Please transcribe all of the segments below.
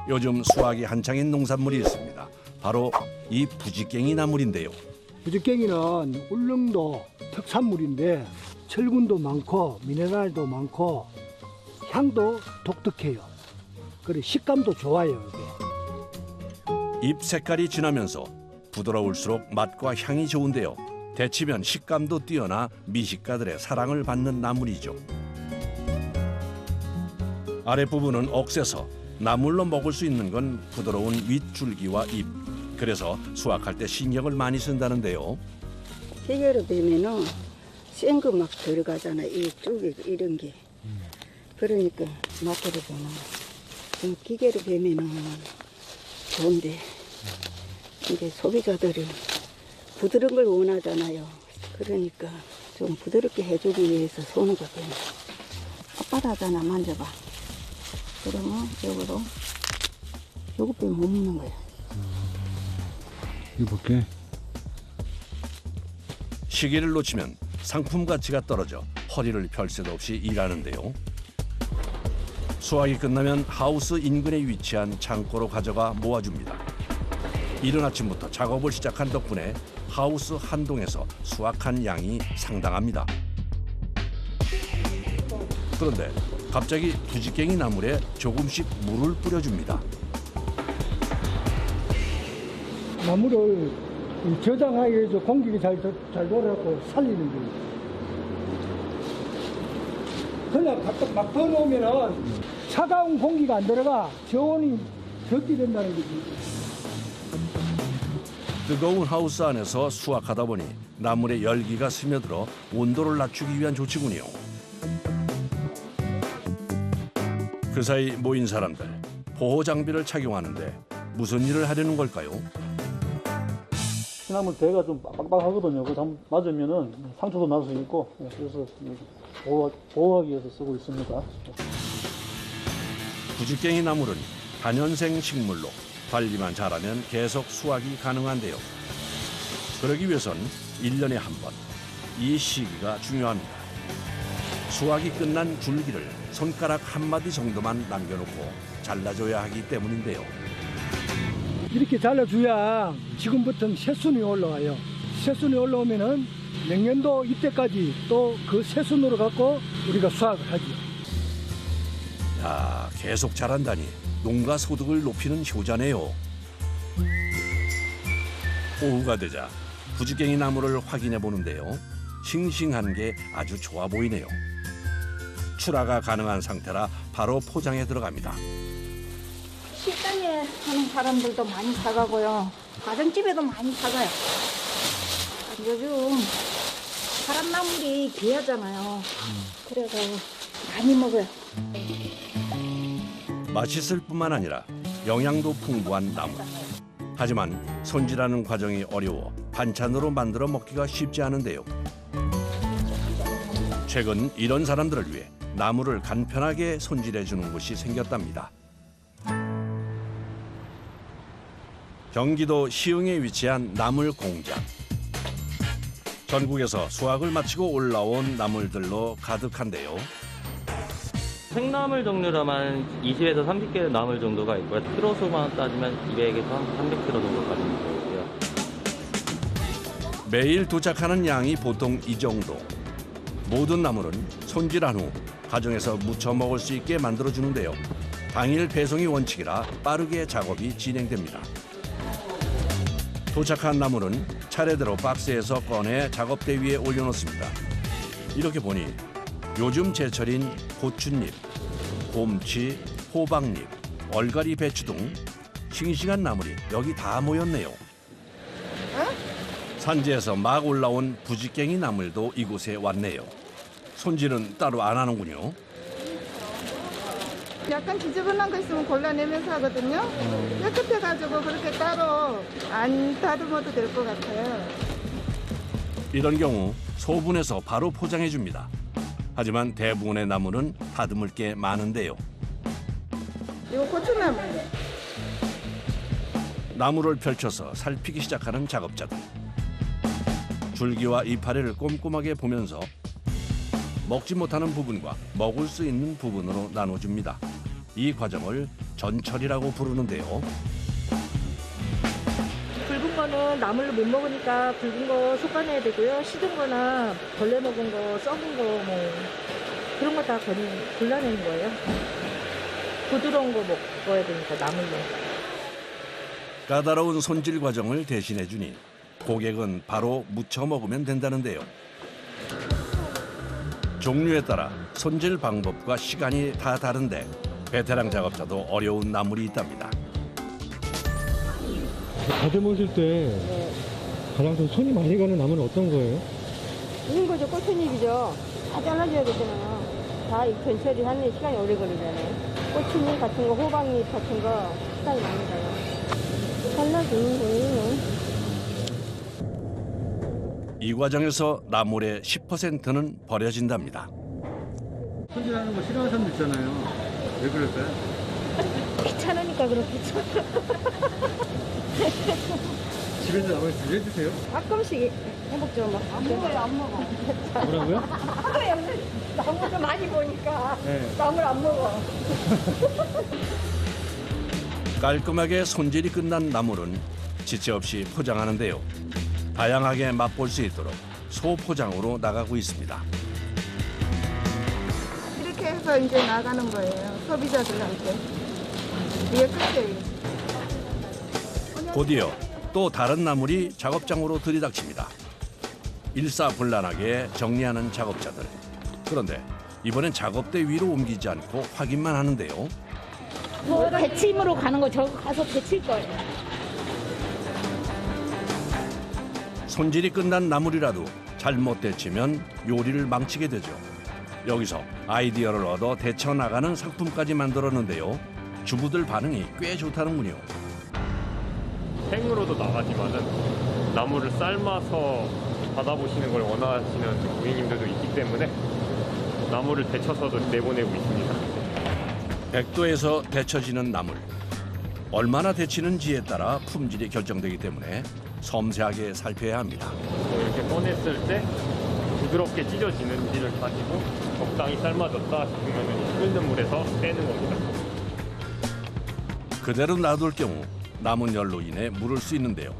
요즘 수확이 한창인 농산물이 있습니다. 바로 이 부지깽이 나물인데요. 부지깽이는 울릉도 특산물인데 철분도 많고 미네랄도 많고 향도 독특해요. 그리고 식감도 좋아요. 이게. 잎 색깔이 진하면서 부드러울수록 맛과 향이 좋은데요. 데치면 식감도 뛰어나 미식가들의 사랑을 받는 나물이죠. 아랫부분은 억세서 나물로 먹을 수 있는 건 부드러운 윗줄기와 잎. 그래서 수확할 때 신경을 많이 쓴다는데요. 기계로 베면은 센 거 막 들어가잖아. 이 줄기 이런 게. 그러니까 맛으로 보면 좀 기계로 베면은 좋은데 이제 소비자들은 부드러운 걸 원하잖아요. 그러니까 좀 부드럽게 해주기 위해서 손으로 베면 빳빳하잖아. 만져봐. 그러면 요거로 요거 빼면 못 먹는 거야. 이거 볼게. 시기를 놓치면 상품 가치가 떨어져 허리를 펼 새도 없이 일하는데요. 수확이 끝나면 하우스 인근에 위치한 창고로 가져가 모아줍니다. 이른 아침부터 작업을 시작한 덕분에 하우스 한 동에서 수확한 양이 상당합니다. 그런데 갑자기 부지깽이 나물에 조금씩 물을 뿌려줍니다. 나물을 저장하기 위해서 공기가 잘 돌아가고 살리는 거예요. 그냥 갖다 막 퍼놓으면은 차가운 공기가 안 들어가 저온이 적게 된다는 거지. 뜨거운 하우스 안에서 수확하다 보니 나물의 열기가 스며들어 온도를 낮추기 위한 조치군요. 그 사이 모인 사람들, 보호 장비를 착용하는데 무슨 일을 하려는 걸까요? 시나물 대가 좀 빡빡하거든요. 그래서 한번 맞으면은 상처도 날 수 있고, 그래서 보호하기 위해서 쓰고 있습니다. 부지깽이 나물은 단연생 식물로 관리만 잘하면 계속 수확이 가능한데요. 그러기 위해선 1년에 한 번, 이 시기가 중요합니다. 수확이 끝난 줄기를 손가락 한 마디 정도만 남겨놓고 잘라줘야 하기 때문인데요. 이렇게 잘라줘야 지금부터 새순이 올라와요. 새순이 올라오면은 내년도 이때까지 또 그 새순으로 갖고 우리가 수확을 하죠. 야, 계속 자란다니 농가 소득을 높이는 효자네요. 오후가 되자 부지깽이 나무를 확인해 보는데요. 싱싱한 게 아주 좋아 보이네요. 출하가 가능한 상태라 바로 포장에 들어갑니다. 식당에 하는 사람들도 많이 사가고요. 가정집에도 많이 사가요. 요즘 사람나물이 귀하잖아요. 그래서 많이 먹어요. 맛있을 뿐만 아니라 영양도 풍부한 나물. 하지만 손질하는 과정이 어려워 반찬으로 만들어 먹기가 쉽지 않은데요. 최근 이런 사람들을 위해 나물을 간편하게 손질해 주는 곳이 생겼답니다. 경기도 시흥에 위치한 나물 공장. 전국에서 수확을 마치고 올라온 나물들로 가득한데요. 생나물 종류로만 20에서 30개 나물 정도가 있고요. 키로수만 따지면 200에서 300kg 정도까지 있고요. 매일 도착하는 양이 보통 이 정도. 모든 나물은 손질한 후 가정에서 무쳐 먹을 수 있게 만들어주는데요. 당일 배송이 원칙이라 빠르게 작업이 진행됩니다. 도착한 나물은 차례대로 박스에서 꺼내 작업대 위에 올려놓습니다. 이렇게 보니 요즘 제철인 고추잎, 곰치, 호박잎, 얼갈이 배추 등 싱싱한 나물이 여기 다 모였네요. 산지에서 막 올라온 부지깽이 나물도 이곳에 왔네요. 손질은 따로 안 하는군요. 약간 지저분한 거 있으면 골라내면서 하거든요. 깨끗해가지고 그렇게 따로 안 다듬어도 될 것 같아요. 이런 경우 소분해서 바로 포장해 줍니다. 하지만 대부분의 나물은 다듬을 게 많은데요. 이거 고추나무. 나물을 펼쳐서 살피기 시작하는 작업자들. 줄기와 이파리를 꼼꼼하게 보면서 먹지 못하는 부분과 먹을 수 있는 부분으로 나눠줍니다. 이 과정을 전철이라고 부르는데요. 붉은 거는 나물로 못 먹으니까 붉은 거 솎아내야 되고요. 시든 거나 벌레 먹은 거, 썩은 거 뭐 그런 거 다 골라내는 거예요. 부드러운 거 먹어야 되니까 나물로. 까다로운 손질 과정을 대신해 주니 고객은 바로 무쳐 먹으면 된다는데요. 종류에 따라 손질 방법과 시간이 다 다른데 베테랑 작업자도 어려운 나물이 있답니다. 다듬으실 때 가장 좀 손이 많이 가는 나무는 어떤 거예요? 이런 거죠. 꽃잎이죠. 다 잘라줘야 되잖아요. 다 익힌 처리하는 시간이 오래 걸리잖아요. 꽃잎 같은 거, 호박잎 같은 거 시간이 많이 가요. 잘라주는 거예요. 이 과정에서 나물의 10%는 버려진답니다. 손질하는 거 싫어하는 사람도 있잖아요. 왜 그럴까요? 귀찮으니까 그렇겠죠. 집에서 나물 드셔주세요. 가끔씩 해먹죠. 막. 안 먹어요, 안 먹어. 뭐라고요? 나물을 많이 보니까 네. 나물 안 먹어. 깔끔하게 손질이 끝난 나물은 지체 없이 포장하는데요. 다양하게 맛볼 수 있도록 소포장으로 나가고 있습니다. 이렇게 해서 이제 나가는 거예요. 소비자들한테. 이게 끝이에요. 곧이어 또 다른 나물이 작업장으로 들이닥칩니다. 일사불란하게 정리하는 작업자들. 그런데 이번엔 작업대 위로 옮기지 않고 확인만 하는데요. 대침으로 가는 거 저거 가서 데칠 거예요. 손질이 끝난 나물이라도 잘못 데치면 요리를 망치게 되죠. 여기서 아이디어를 얻어 데쳐 나가는 상품까지 만들었는데요. 주부들 반응이 꽤 좋다는군요. 생으로도 나가지만은 나물을 삶아서 받아보시는 걸 원하시는 고객님들도 있기 때문에 나물을 데쳐서도 내보내고 있습니다. 100도에서 데쳐지는 나물. 얼마나 데치는지에 따라 품질이 결정되기 때문에 섬세하게 살펴야 합니다. 이렇게 꺼냈을 때 부드럽게 찢어지는지를 가지고 적당히 삶아졌다 싶으면 끓는 물에서 빼는 겁니다. 그대로 놔둘 경우 남은 열로 인해 물을 수 있는데요.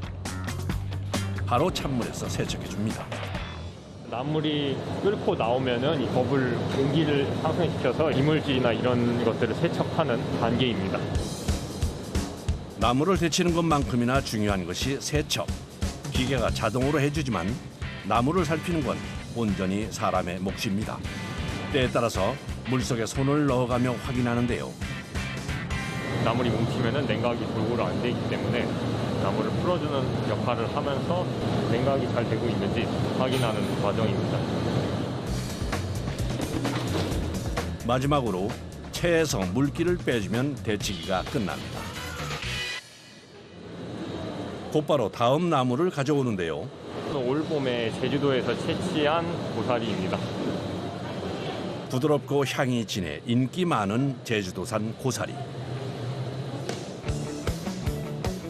바로 찬물에서 세척해 줍니다. 나물이 끓고 나오면은 이 버블 공기를 상승시켜서 이물질이나 이런 것들을 세척하는 단계입니다. 나물을 데치는 것만큼이나 중요한 것이 세척. 기계가 자동으로 해주지만 나물을 살피는 건 온전히 사람의 몫입니다. 때에 따라서 물속에 손을 넣어가며 확인하는데요. 나물이 뭉치면은 냉각이 골고루 안 되기 때문에 나물을 풀어주는 역할을 하면서 냉각이 잘 되고 있는지 확인하는 과정입니다. 마지막으로 체에서 물기를 빼주면 데치기가 끝납니다. 곧바로 다음 나물을 가져오는데요. 올 봄에 제주도에서 채취한 고사리입니다. 부드럽고 향이 진해 인기 많은 제주도산 고사리.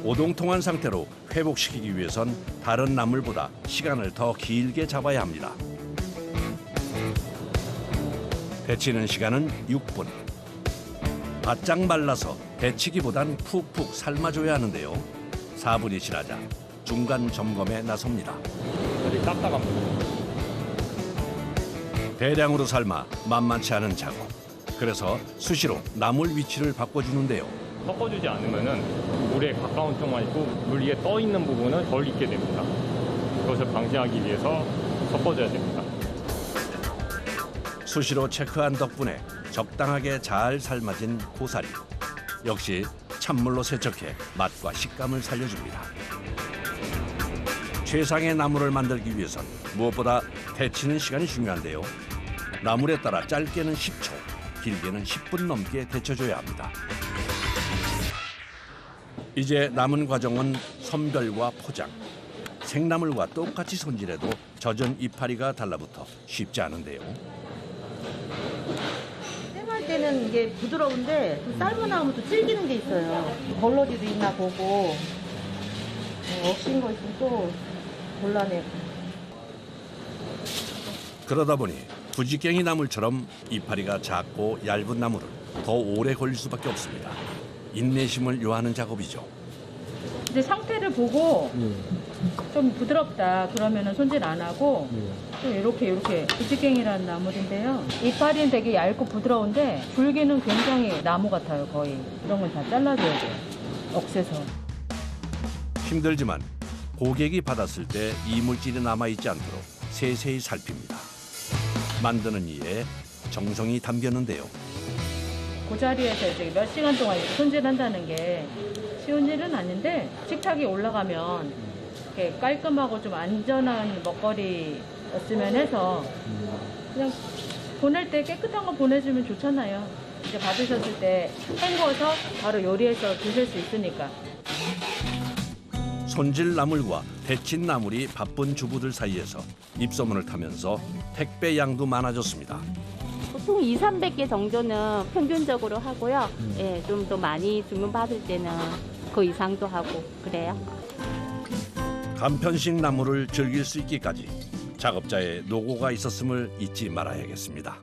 오동통한 상태로 회복시키기 위해선 다른 나물보다 시간을 더 길게 잡아야 합니다. 데치는 시간은 6분. 바짝 말라서 데치기보단 푹푹 삶아줘야 하는데요. 4분이 지나자 중간 점검에 나섭니다. 아직 딱딱합니다. 대량으로 삶아 만만치 않은 작업. 그래서 수시로 나물 위치를 바꿔주는데요. 섞어주지 않으면은 물에 가까운 쪽만 있고 물 위에 떠 있는 부분은 덜 익게 됩니다. 그것을 방지하기 위해서 섞어줘야 됩니다. 수시로 체크한 덕분에 적당하게 잘 삶아진 고사리. 역시 찬물로 세척해 맛과 식감을 살려줍니다. 최상의 나물을 만들기 위해선 무엇보다 데치는 시간이 중요한데요. 나물에 따라 짧게는 10초, 길게는 10분 넘게 데쳐줘야 합니다. 이제 남은 과정은 선별과 포장. 생나물과 똑같이 손질해도 젖은 이파리가 달라붙어 쉽지 않은데요. 생할 때는 이게 부드러운데 삶고 나오면 또 질기는 게 있어요. 벌러지도 있나 보고 없인 거 있으면 또 골라내고. 그러다 보니 부지깽이 나물처럼 이파리가 작고 얇은 나물은 더 오래 걸릴 수밖에 없습니다. 인내심을 요하는 작업이죠. 이제 상태를 보고 좀 부드럽다 그러면은 손질 안 하고 또 이렇게 부지깽이라는 나물인데요. 이파리는 되게 얇고 부드러운데 줄기는 굉장히 나무 같아요. 거의 이런 건 다 잘라줘야 돼요. 억세서. 힘들지만 고객이 받았을 때 이물질이 남아있지 않도록 세세히 살핍니다. 만드는 이에 정성이 담겼는데요. 그 자리에서 이제 몇 시간 동안 이렇게 손질한다는 게 쉬운 일은 아닌데 식탁이 올라가면 이렇게 깔끔하고 좀 안전한 먹거리였으면 해서 그냥 보낼 때 깨끗한 거 보내주면 좋잖아요. 이제 받으셨을 때 헹궈서 바로 요리해서 드실 수 있으니까. 손질 나물과 데친 나물이 바쁜 주부들 사이에서 입소문을 타면서 택배 양도 많아졌습니다. 보통 200~300개 정도는 평균적으로 하고요. 예, 좀 더 많이 주문 받을 때는 그 이상도 하고 그래요. 간편식 나물을 즐길 수 있기까지 작업자의 노고가 있었음을 잊지 말아야겠습니다.